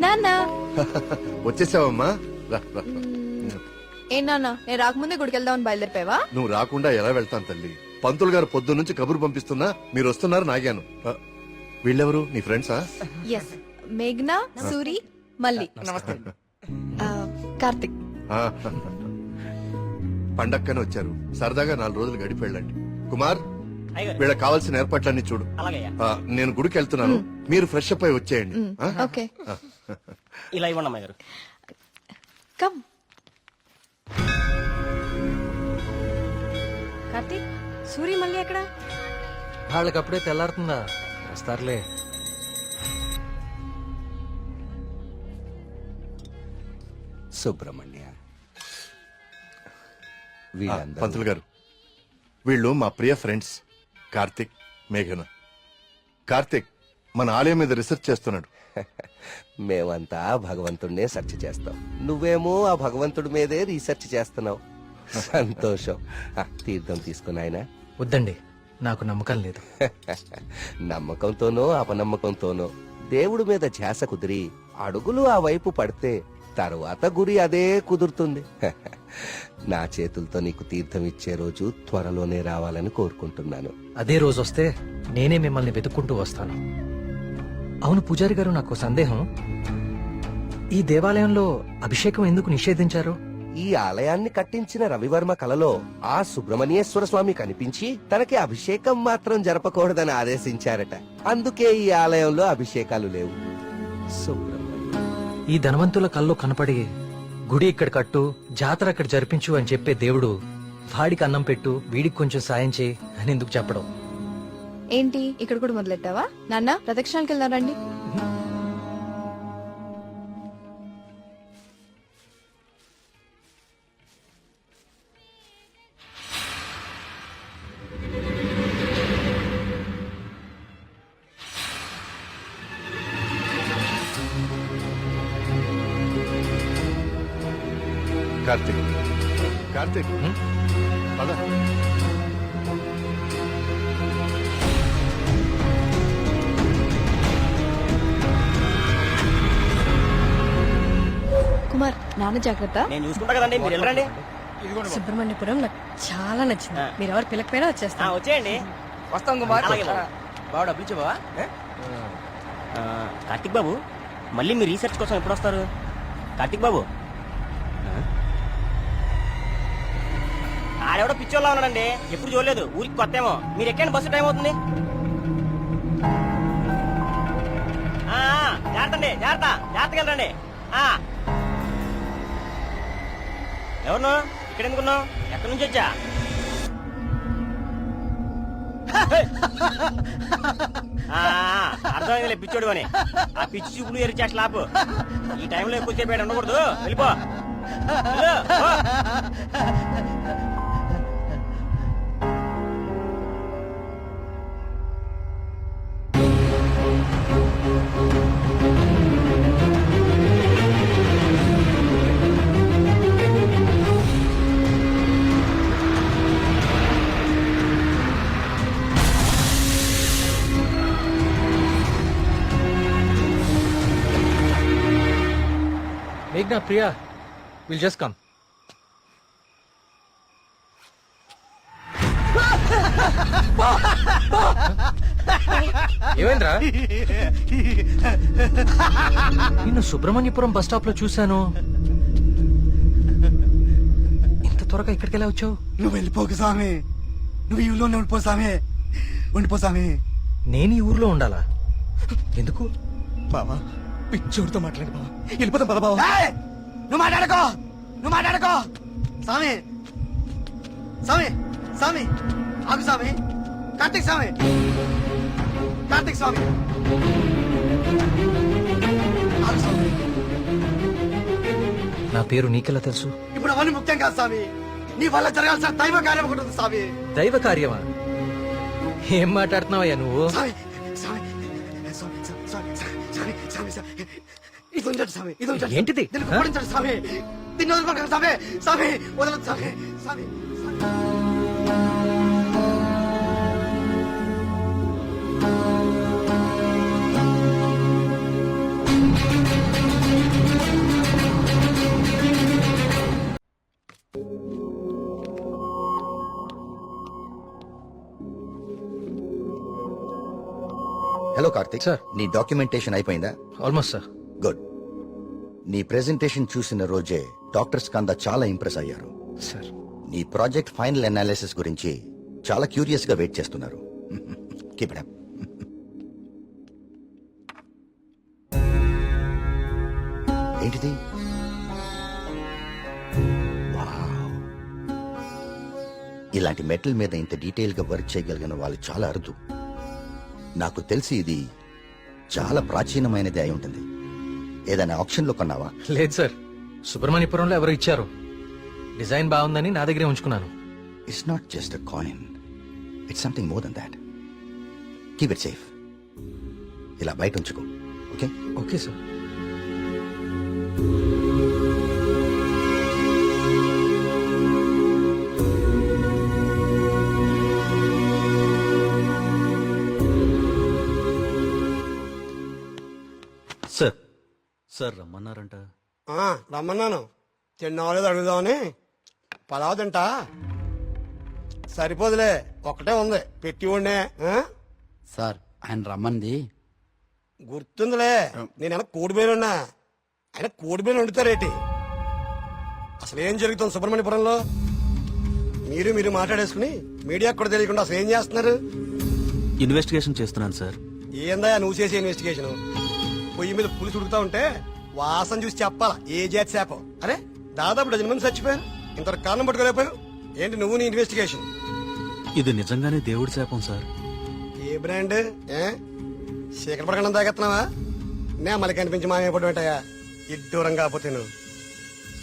నాన్న వచ్చేసావమ్మా రా, రా. ఏ నాన్న నేను రాకముందే గుడికి వెళ్దామని బయలుదేరిపోయావా? నువ్వు రాకుండా ఎలా వెళ్తాను తల్లి? పంతులు గారు పొద్దు నుంచి కబురు పంపిస్తున్నా మీరు వస్తున్నారు నాగాను. వీళ్ళెవరు నీ ఫ్రెండ్సా? ఎస్, మేఘ్నా, సూరి, మల్లి. నమస్తే. కార్తిక్. ఆ, పండక్కనే వచ్చారు. సరదాగా 4 రోజులు గడిపి వెళ్ళండి. కుమార్, వీళ్ళకి కావాల్సిన ఏర్పాట్లన్నీ చూడు. నేను గుడికి వెళ్తున్నాను, మీరు ఫ్రెష్ అప్ అయి వచ్చేయండి. ఓకే, ఇలా ఇవ్వండి అమ్మాయి గారు. కమ్. కార్తిక్, సూరి, మల్లి ఎక్కడ? వాళ్ళకి అప్పుడే తెల్లారుతుందా? వస్తారులే. సుబ్రహ్మణ్య, పంతులు గారు, వీళ్ళు మా ప్రియ ఫ్రెండ్స్ కార్తిక్, మేఘన. కార్తిక్ మన ఆలయం మీద రీసెర్చ్ చేస్తున్నాడు. మేమంతా భగవంతుడినే సెర్చ్ చేస్తాం, నువ్వేమో ఆ భగవంతుడి మీదే రీసెర్చ్ చేస్తున్నావు. సంతోషం. తీర్థం తీసుకుని ఆయన. వద్దండి, నాకు నమ్మకం లేదు. నమ్మకంతోనో అపనమ్మకంతోనో దేవుడి మీద ధ్యాస కుదిరి అడుగులు ఆ వైపు పడితే తరువాత గురి అదే కుదురుతుంది. నా చేతులతో నీకు తీర్థం ఇచ్చే రోజు త్వరలోనే రావాలని కోరుకుంటున్నాను. అదే రోజు వస్తే నేనే మిమ్మల్ని వెతుక్కుంటూ వస్తాను. అవును పూజారి గారు, నాకు సందేహం. ఈ దేవాలయంలో అభిషేకం ఎందుకు నిషేధించారు? ఈ ఆలయాన్ని కట్టించిన రవివర్మ కలలో ఆ సుబ్రహ్మణ్యేశ్వర స్వామి కనిపించి తనకి అభిషేకం మాత్రం జరపకూడదని ఆదేశించారట. అందుకే ఈ ఆలయంలో అభిషేకాలు లేవు. ఈ ధనవంతుల కల్లో కనపడి గుడి ఇక్కడ కట్టు, జాతర అక్కడ జరిపించు అని చెప్పే దేవుడు వాడికి అన్నం పెట్టు, వీడికి కొంచెం సాయం చేయి అని ఎందుకు చెప్పడం? ఏంటి ఇక్కడ కూడా మొదలెట్టావా? నాన్న ప్రదక్షిణానికి వెళ్దాం రండి. కార్తిక్, కార్తిక్, పద. కుమార్, నాన్న జాగ్రత్త. నేను చూసుకుంటా కదండి, మీరు వెళ్ళండి. సుబ్రహ్మణ్యపురం నాకు చాలా నచ్చింది. మీరు ఎవరు పిల్లకపోయినా వచ్చేస్తాను. వచ్చేయండి. వస్తాం కుమార్. అలాగే బాబు. బావ డబ్బులు ఇచ్చావా? కార్తిక్ బాబు, మళ్ళీ మీ రీసెర్చ్ కోసం ఎప్పుడు వస్తారు? కార్తిక్ బాబు, ఆడెవడో పిచ్చోళ్ళ ఉన్నాడండి, ఎప్పుడు చూడలేదు, ఊరికి కొత్త ఏమో. మీరు ఎక్కండి, బస్సు టైం అవుతుంది. జాగ్రత్త అండి, జాగ్రత్త, జాగ్రత్తగా వెళ్ళండి. ఎవరు ఇక్కడ ఎందుకున్నావు? ఎక్కడి నుంచి వచ్చా? అర్థమైందిలే పిచ్చోడు అని. ఆ పిచ్చి చూపులు ఎరిచి అట్లా ఆపు. ఈ టైంలో ఎక్కువసేపు ఉండకూడదు, వెళ్ళిపో. మేఘ్నా, ప్రియా, విల్ జస్ట్ కమ్. ఏమైందిరా? నిన్ను సుబ్రహ్మణ్యపురం బస్ స్టాప్ లో చూశాను. ఇంత త్వరగా ఇక్కడికి ఎలా వచ్చావు? నువ్వు వెళ్ళిపోకు స్వామి, నువ్వు ఈ ఊళ్ళోనే ఉండిపో స్వామి, ఉండిపో స్వామి. నేను ఈ ఊర్లో ఉండాలా? ఎందుకు? బావా, పిచ్చోడితో మాట్లాడు బావా, వెళ్ళిపోతాం పద బావా. నువ్వు మాట్లాడుకో, నువ్వు మాట్లాడుకో. స్వామి, స్వామి, స్వామి, ఆగు స్వామి. కార్తీక్ స్వామి, కార్తీక్ స్వామి, ఆగు స్వామి. నా పేరు నీకెలా తెలుసు? ఇప్పుడు అవన్నీ ముఖ్యం కాదు స్వామి, నీ వల్ల జరగాల్సిన దైవ కార్యం ఒకటి ఉంది స్వామి. దైవ కార్యమా? ఏం మాట్లాడుతున్నావయ్యా నువ్వు? స్వామి, స్వామి, స్వామి, స్వామి, స్వామి, స్వామి, స్వామి, ఇది ఉంచండి స్వామి, ఇది ఉంచండి. ఏంటిది? దీన్ని కుప్పడించండి స్వామి, దీన్ని వదలకండి స్వామి, స్వామి, వదలదు స్వామి, స్వామి, స్వామి. Hello Karthik sir. నీ డాక్యుమెంటేషన్ అయిపోయిందా? Almost sir. గుడ్. నీ ప్రెజెంటేషన్ చూసిన రోజే డాక్టర్స్ కందా చాలా ఇంప్రెస్ అయ్యారు. సార్ నీ ప్రాజెక్ట్ ఫైనల్ అనాలిసిస్ గురించి చాలా క్యూరియస్ గా వెయిట్ చేస్తున్నారు. Keep it up. ఏంటిది? వావ్. ఇలాంటి మెటల్ మీద ఇంత డీటెయిల్ గా వర్క్ చేయగలిగిన వాళ్ళు చాలా అరుదు. నాకు తెలిసి ఇది చాలా ప్రాచీనమైనది అయి ఉంటుంది. ఏదైనా ఆప్షన్ లో కొన్నావా? లేదు సార్, సుబ్రహ్మణ్యపురంలో ఎవరు ఇచ్చారు. డిజైన్ బాగుందని నా దగ్గరే ఉంచుకున్నాను. It's not just a coin, it's something more than that. Keep it safe. ఇలా బయట ఉంచుకో. Okay? Okay sir. Sir sir రమ్మన్నారంట. రమ్మన్నాను. తిన్నావాలేదు అడుగుదామని. పలావ్ తింటా. సరిపోదులే, ఒకటే ఉంది పెట్టి ఉండే. సార్ ఆయన రమ్మంది. గుర్తుందిలే, నేను కోడిబేలున్నా. ఆయన కోడిబేలు వండుతారేటి? అసలు ఏం జరుగుతుంది సుబ్రహ్మణ్యపురంలో? మీరు మాట్లాడేసుకుని మీడియాకు కూడా తెలియకుండా అసలు ఏం చేస్తున్నారు? ఇన్వెస్టిగేషన్ చేస్తున్నాను సార్. ఏందా నువ్వు చేసే ఇన్వెస్టిగేషన్? పొయ్యి మీద పులుసు ఉడుకుతా ఉంటే వాసన చూసి చెప్పాలా ఏ జాతి శాపం? అరే దాదాపు డజన్ మంది చచ్చిపోయారు, ఇంతవరకు కారణం పట్టుకోలేకపోయావు. ఏంటి నువ్వు నీ ఇన్వెస్టిగేషన్? ఇది నిజంగానే దేవుడి శాపం సార్. ఏ బ్రాండ్? శేఖర పడకుండా తాగెత్తున్నావా? నే మళ్ళీ కనిపించి మాయపడమేటయా ఇడ్డూరం కాకపోతే నువ్వు.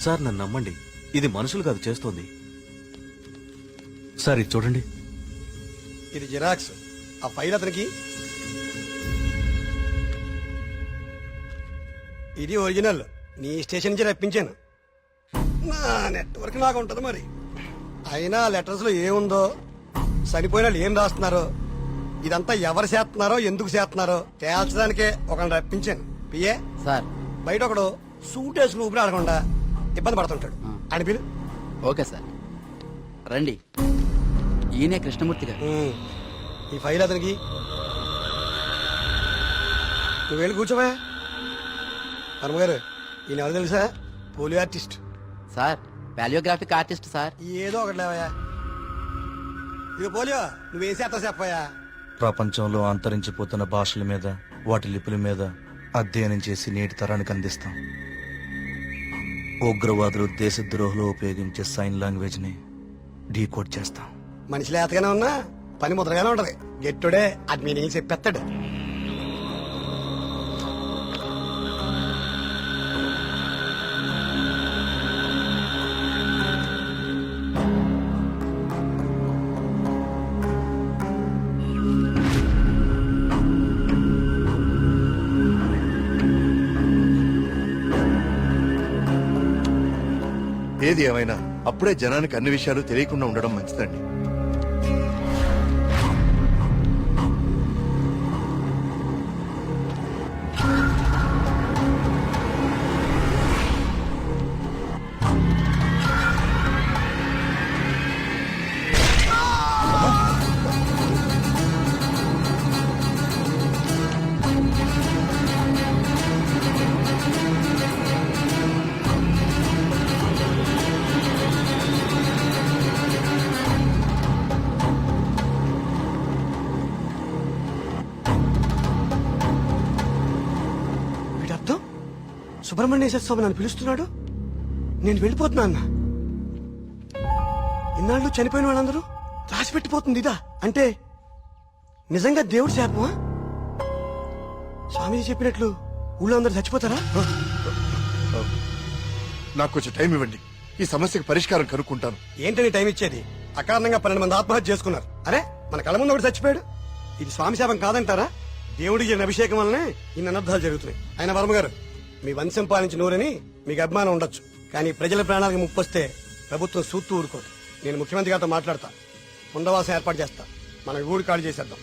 సార్ నన్ను నమ్మండి, ఇది మనుషులు కాదు చేస్తోంది. సార్ ఇది చూడండి. ఇది జిరాక్స్. ఆ ఫైల్ అతనికి. ఇది ఒరిజినల్. నీ స్టేషన్ నుంచి రప్పించాను. నా నెట్వర్క్ లాగా ఉంటది మరి. అయినా లెటర్స్ లో ఏముందో, చనిపోయిన వాళ్ళు ఏం రాస్తున్నారో, ఇదంతా ఎవరు చేస్తున్నారో ఎందుకు చేస్తున్నారో తేల్చడానికే ఒకరిని రప్పించాను. పిఏ సార్ బయట ఒకడు సూట్ వేసుకుని ఊపిరి ఆడకుండా ఇబ్బంది పడుతుంటాడు. అని పిలు. ఓకే సార్ రండి. ఈయనే కృష్ణమూర్తి గారు. ఈ ఫైల్ అతనికి. నువ్వు వెళ్ళి కూర్చోవా. వర్మగారు, ఈయన ఎవరు తెలుసా? Polio artist. Sir paleographic artist sir. ఏదో ఒకటి లేవయ్యా. ఇక పోలియో నువ్వేం చేస్తావు చెప్పయ్యా. ప్రపంచంలో అంతరించిపోతున్న భాషల మీద, వాటి లిపుల మీద అధ్యయనం చేసి నేటి తరానికి అందిస్తాం. ఉగ్రవాదులు, దేశద్రోహులు ఉపయోగించే సైన్ లాంగ్వేజ్ ని డీకోడ్ చేస్తాం. మనిషి లేతగానే ఉన్నా పని ముద్రగానే ఉంటది. గెట్టుడే అది మీనింగ్ చెప్పేస్తాడు. ఏది ఏమైనా అప్పుడే జనానికి అన్ని విషయాలు తెలియకుండా ఉండడం మంచిదండి. వీడర్థం సుబ్రహ్మణ్యేశ్వర స్వామి నన్ను పిలుస్తున్నాడు. నేను వెళ్ళిపోతున్నా అన్న. ఇన్నాళ్ళు చనిపోయిన వాళ్ళందరూ రాసి పెట్టిపోతుంది ఇదా? అంటే నిజంగా దేవుడి శాపమా? స్వామీజీ చెప్పినట్లు ఊళ్ళో అందరూ చచ్చిపోతారా? నాకు కొంచెం టైం ఇవ్వండి, ఈ సమస్యకు పరిష్కారం కనుక్కుంటాను. ఏంటని టైం ఇచ్చేది? అకారణంగా 12 మంది ఆత్మహత్య చేసుకున్నారు. అరే మన కళ్ళ ముందు ఒకటి చచ్చిపోయాడు. ఇది స్వామి శాపం కాదంటారా? దేవుడికి జరిగిన అభిషేకం వల్లనే ఇన్ని అనర్థాలు జరుగుతున్నాయి. ఆయన వర్మ గారు, మీ వంశం పాలించి నూరని మీకు అభిమానం ఉండొచ్చు, కానీ ప్రజల ప్రాణాలకు ముప్పు వస్తే ప్రభుత్వం సూత్తు ఊరుకోదు. నేను ముఖ్యమంత్రి గారితో మాట్లాడతా, పునరావాసం ఏర్పాటు చేస్తా. మన ఊడి ఖాళీ చేసేద్దాం.